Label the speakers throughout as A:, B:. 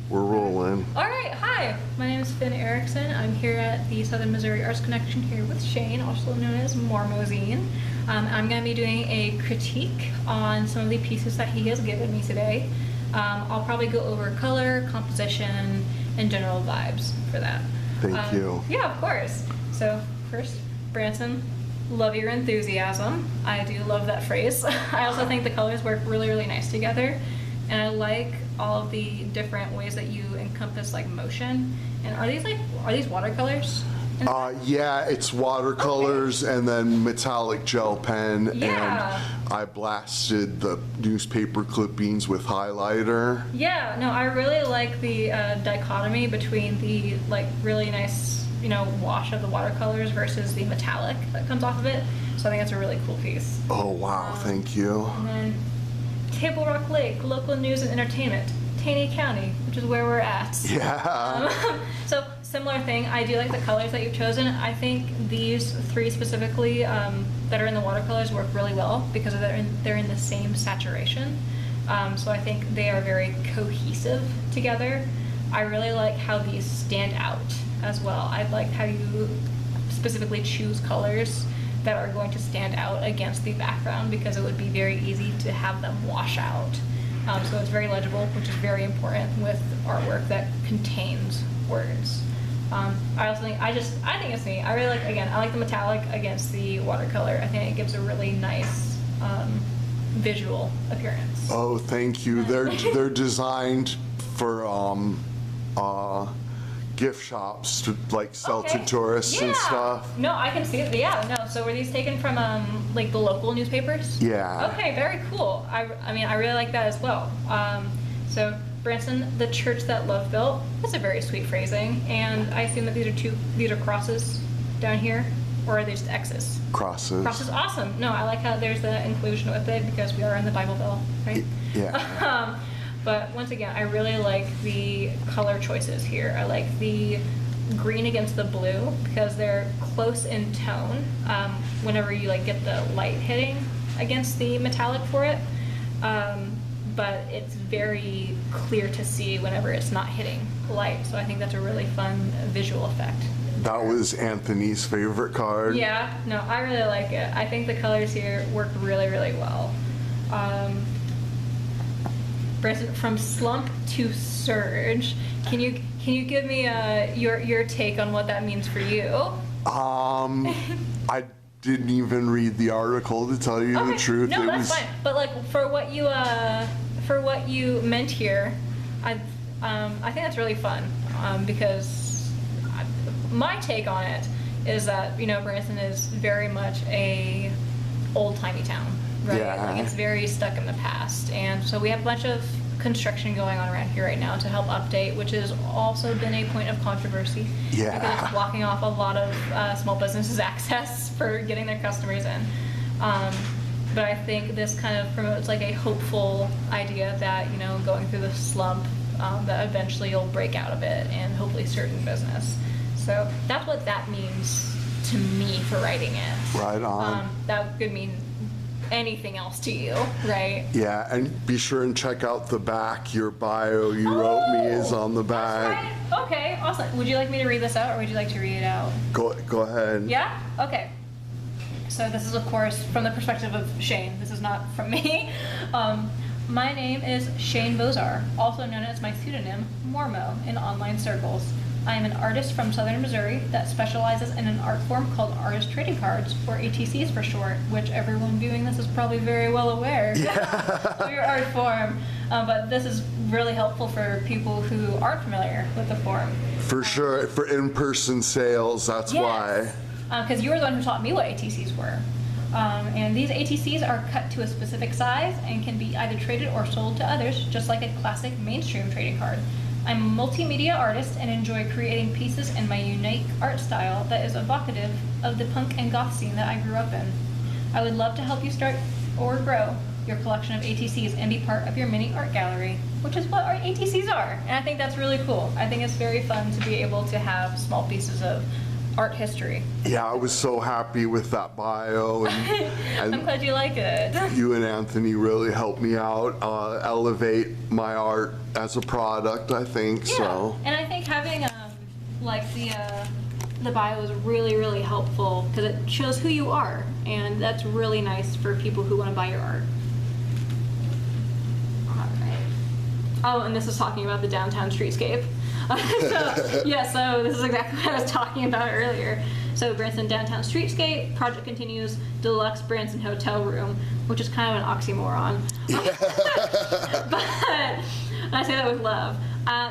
A: We're rolling.
B: All right, hi. My name is Finn Erickson. I'm here at the Southern Missouri Arts Connection here with Shane, also known as Mormo. I'm going to be doing a critique on some of the pieces that he has given me today. I'll probably go over color, composition, and general vibes for that.
A: Thank you.
B: Yeah, of course. So first, Branson, love your enthusiasm. I do love that phrase. I also think the colors work really, really nice together. And I like all of the different ways that you encompass like motion. And are these watercolors?
A: Yeah, it's watercolors and then metallic gel pen.
B: Yeah.
A: And I blasted the newspaper clippings with highlighter.
B: Yeah, no, I really like the dichotomy between the like really nice, wash of the watercolors versus the metallic that comes off of it. So I think that's a really cool piece.
A: Oh, wow, thank you.
B: And then Table Rock Lake, local news and entertainment, Taney County, which is where we're at.
A: Yeah.
B: So similar thing, I do like the colors that you've chosen. I think these three specifically that are in the watercolors work really well because they're in the same saturation. So I think they are very cohesive together. I really like how these stand out as well. I like how you specifically choose colors that are going to stand out against the background because it would be very easy to have them wash out. So it's very legible, which is very important with artwork that contains words. I also think, I think it's neat. I really like, again, I like the metallic against the watercolor. I think it gives a really nice visual appearance.
A: Oh, thank you. They're designed for gift shops to like sell to tourists and stuff.
B: No, I can see it. Yeah, no. So were these taken from like the local newspapers?
A: Yeah.
B: Okay, very cool. I mean, I really like that as well. So Branson, the church that love built. That's a very sweet phrasing. And I assume that these are crosses down here, or are they just X's?
A: Crosses.
B: Crosses, awesome. No, I like how there's the inclusion with it because we are in the Bible Belt, right?
A: Yeah.
B: But once again, I really like the color choices here. I like the green against the blue because they're close in tone whenever you like get the light hitting against the metallic for it. But it's very clear to see whenever it's not hitting light. So I think that's a really fun visual effect.
A: That was Anthony's favorite card.
B: Yeah, no, I really like it. I think the colors here work really, really well. From slump to surge, can you give me your take on what that means for you?
A: I didn't even read the article to tell you the truth.
B: No, that's fine. But like for what you meant here, I think that's really fun because my take on it is that Branson is very much a old-timey town. Right?
A: Yeah.
B: Like it's very stuck in the past. And so we have a bunch of construction going on around here right now to help update, which has also been a point of controversy.
A: Yeah.
B: Because it's blocking off a lot of small businesses' access for getting their customers in. But I think this kind of promotes like a hopeful idea that, going through the slump, that eventually you'll break out of it and hopefully start in business. So that's what that means to me for writing it.
A: Right on.
B: That could mean anything else to you, right?
A: Yeah, and be sure and check out the back. Your bio you wrote me is on the back.
B: Right. Okay, awesome. Would you like me to read this out, or would you like to read it out?
A: Go ahead.
B: Yeah? Okay. So this is, of course, from the perspective of Shane. This is not from me. My name is Shane Bozar, also known as my pseudonym, Mormo, in online circles. I am an artist from Southern Missouri that specializes in an art form called artist trading cards, or ATCs for short, which everyone viewing this is probably very well aware of your art form. But this is really helpful for people who aren't familiar with the form.
A: For sure, for in-person sales, that's why.
B: Because you were the one who taught me what ATCs were. And these ATCs are cut to a specific size and can be either traded or sold to others, just like a classic mainstream trading card. I'm a multimedia artist and enjoy creating pieces in my unique art style that is evocative of the punk and goth scene that I grew up in. I would love to help you start or grow your collection of ATCs and be part of your mini art gallery, which is what our ATCs are. And I think that's really cool. I think it's very fun to be able to have small pieces of art history.
A: Yeah, I was so happy with that bio,
B: I'm
A: and
B: glad you like it.
A: you and Anthony really helped me out, elevate my art as a product, I think,
B: Yeah,
A: so.
B: and I think having like the bio is really, really helpful because it shows who you are, and that's really nice for people who want to buy your art. All right. Oh, and this is talking about the downtown streetscape. So, yeah, so this is exactly what I was talking about earlier. So Branson downtown streetscape, project continues, deluxe Branson hotel room, which is kind of an oxymoron. But I say that with love.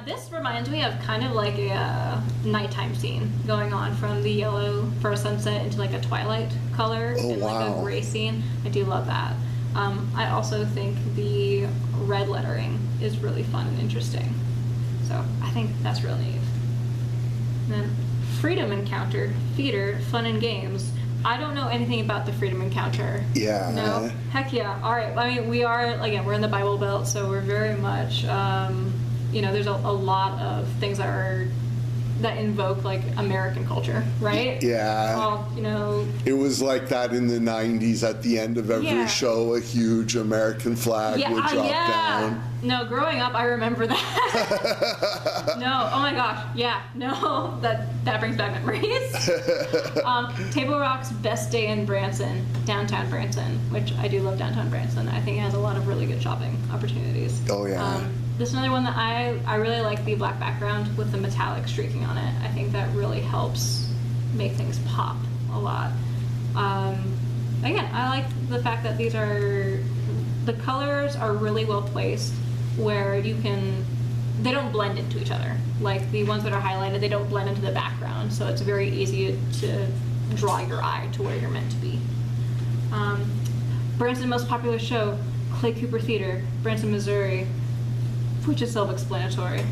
B: This reminds me of kind of like a nighttime scene going on from the yellow for a sunset into like a twilight color and like a gray scene. I do love that. I also think the red lettering is really fun and interesting. So I think that's real neat. And then Freedom Encounter, theater, fun and games. I don't know anything about the Freedom Encounter.
A: Yeah.
B: No? Heck yeah. All right. I mean, we are, again, we're in the Bible Belt, so we're very much, you know, there's a lot of things that invoke, like, American culture, right?
A: Yeah.
B: Well, you know.
A: It was like that in the 90s. At the end of every show, a huge American flag would drop down.
B: No, growing up, I remember that. No, oh my gosh, yeah, no, that brings back memories. Table Rock's best day in Branson, downtown Branson, which I do love downtown Branson. I think it has a lot of really good shopping opportunities.
A: Oh yeah.
B: This is another one that I really like the black background with the metallic streaking on it. I think that really helps make things pop a lot. Again, I like the fact that the colors are really well placed where they don't blend into each other. Like the ones that are highlighted, they don't blend into the background, so it's very easy to draw your eye to where you're meant to be. Branson's most popular show, Clay Cooper Theater, Branson, Missouri, which is self-explanatory.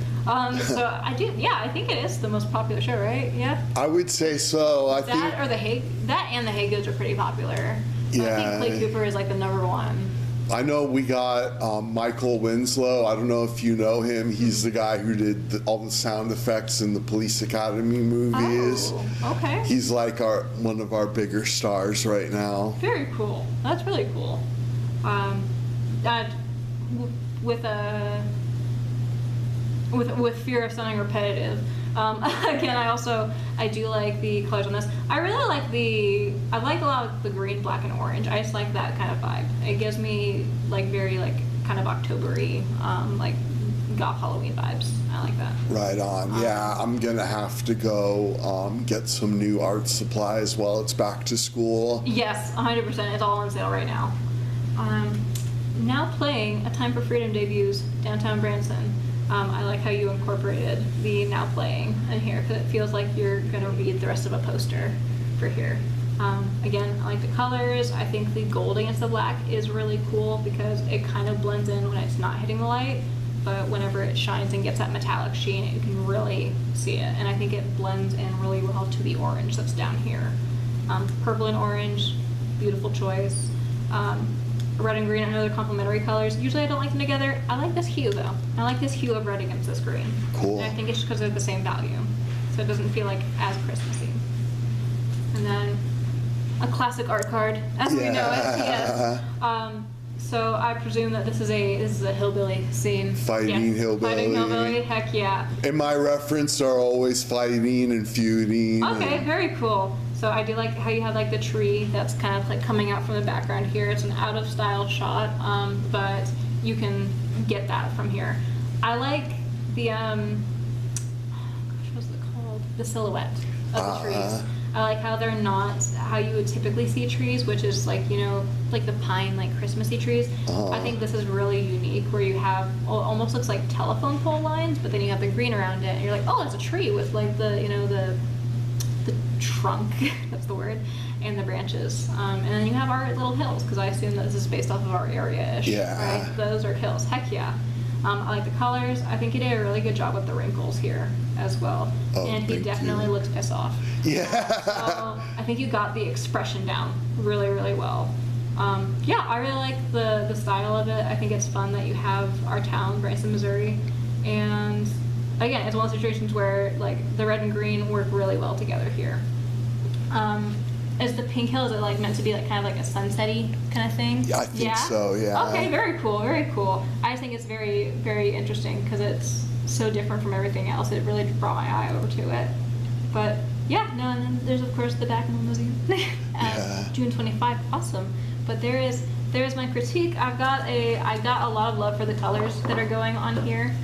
B: So I think it is the most popular show, right? Yeah?
A: I would say so.
B: That and the Haygoods are pretty popular. But I think Clay Cooper is like the number one.
A: I know we got Michael Winslow. I don't know if you know him. He's the guy who did all the sound effects in the Police Academy movies.
B: Oh, okay.
A: He's like one of our bigger stars right now.
B: Very cool. That's really cool. With fear of sounding repetitive. Again, I do like the colors on this. I really like I like a lot of the green, black, and orange. I just like that kind of vibe. It gives me like very like kind of October-y, like goth Halloween vibes. I like that.
A: Right on. Yeah, I'm gonna have to go get some new art supplies while it's back to school.
B: Yes, 100%. It's all on sale right now. Now playing A Time for Freedom debuts downtown Branson. I like how you incorporated the now playing in here because it feels like you're going to read the rest of a poster for here. Again, I like the colors. I think the gold against the black is really cool because it kind of blends in when it's not hitting the light, but whenever it shines and gets that metallic sheen, you can really see it. And I think it blends in really well to the orange that's down here. Purple and orange, beautiful choice. Red and green, I know they're complementary colors. Usually I don't like them together. I like this hue though. I like this hue of red against this green.
A: Cool.
B: And I think it's just because they're the same value. So it doesn't feel like as Christmassy. And then a classic art card, as we know it, yes. So I presume that this is a hillbilly scene.
A: Fighting hillbilly.
B: Fighting hillbilly, heck yeah.
A: And my reference are always fighting and feuding.
B: Okay, very cool. So I do like how you have like the tree that's kind of like coming out from the background here. It's an out of style shot, but you can get that from here. I like the what's it called? The silhouette of the trees. I like how they're not how you would typically see trees, which is like, you know, like the pine, like Christmassy trees. I think this is really unique where you have, almost looks like telephone pole lines, but then you have the green around it, and you're like, oh, it's a tree with like the, you know, the trunk, that's the word, and the branches. And then you have our little hills, because I assume that this is based off of our area-ish.
A: Yeah.
B: Right? Those are hills. Heck yeah. I like the colors. I think he did a really good job with the wrinkles here as well. And he definitely looks pissed off.
A: Yeah.
B: So I think you got the expression down really, really well. Yeah, I really like the style of it. I think it's fun that you have our town, Branson, Missouri. And again, it's one of those situations where like the red and green work really well together here. Is the pink hill, is it like meant to be like kind of like a sunsetty kind of thing?
A: Yeah, I think so, yeah.
B: Okay, very cool, very cool. I just think it's very, very interesting because it's so different from everything else. It really brought my eye over to it. But yeah, no, and then there's of course the back museum.
A: Yeah.
B: June 25, awesome. But there is my critique. I got a lot of love for the colors that are going on here.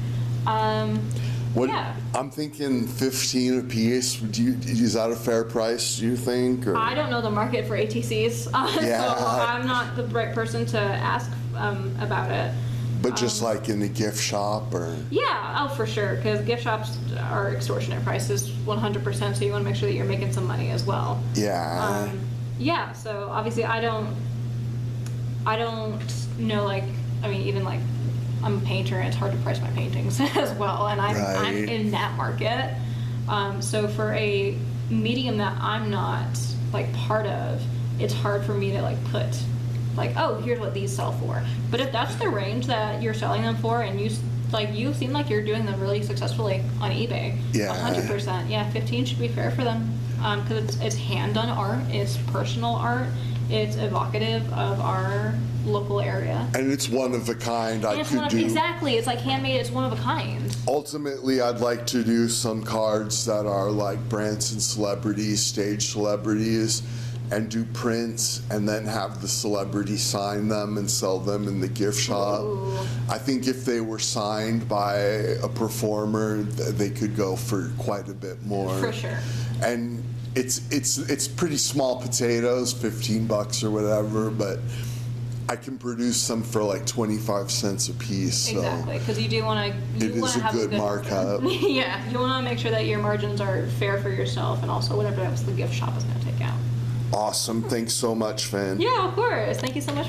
B: Yeah.
A: I'm thinking 15 a piece. Is that a fair price, do you think? Or?
B: I don't know the market for ATCs,
A: Yeah.
B: so I'm not the right person to ask about it.
A: But just like in a gift shop or?
B: Yeah, oh for sure, because gift shops are extortionate prices 100%, so you want to make sure that you're making some money as well.
A: Yeah.
B: Yeah, so obviously I don't know, like, I mean, even like, I'm a painter and it's hard to price my paintings as well, and I'm in that market. So for a medium that I'm not like part of, it's hard for me to like put like, oh, here's what these sell for. But if that's the range that you're selling them for, and you seem like you're doing them really successfully on eBay,
A: Yeah.
B: 100%, yeah, 15 should be fair for them, because it's hand done art, it's personal art, it's evocative of our local area.
A: And it's one of a kind.
B: Exactly, it's like handmade, it's one of a kind.
A: Ultimately, I'd like to do some cards that are like Branson celebrities, stage celebrities, and do prints and then have the celebrity sign them and sell them in the gift shop.
B: Ooh.
A: I think if they were signed by a performer, they could go for quite a bit more.
B: For sure.
A: And it's pretty small potatoes, $15 or whatever, but I can produce them for like 25 cents a piece. So
B: exactly, because you do want to.
A: It is a good markup.
B: Yeah, you want to make sure that your margins are fair for yourself, and also whatever else the gift shop is going to take out.
A: Awesome. Thanks so much, Finn.
B: Yeah, of course. Thank you so much for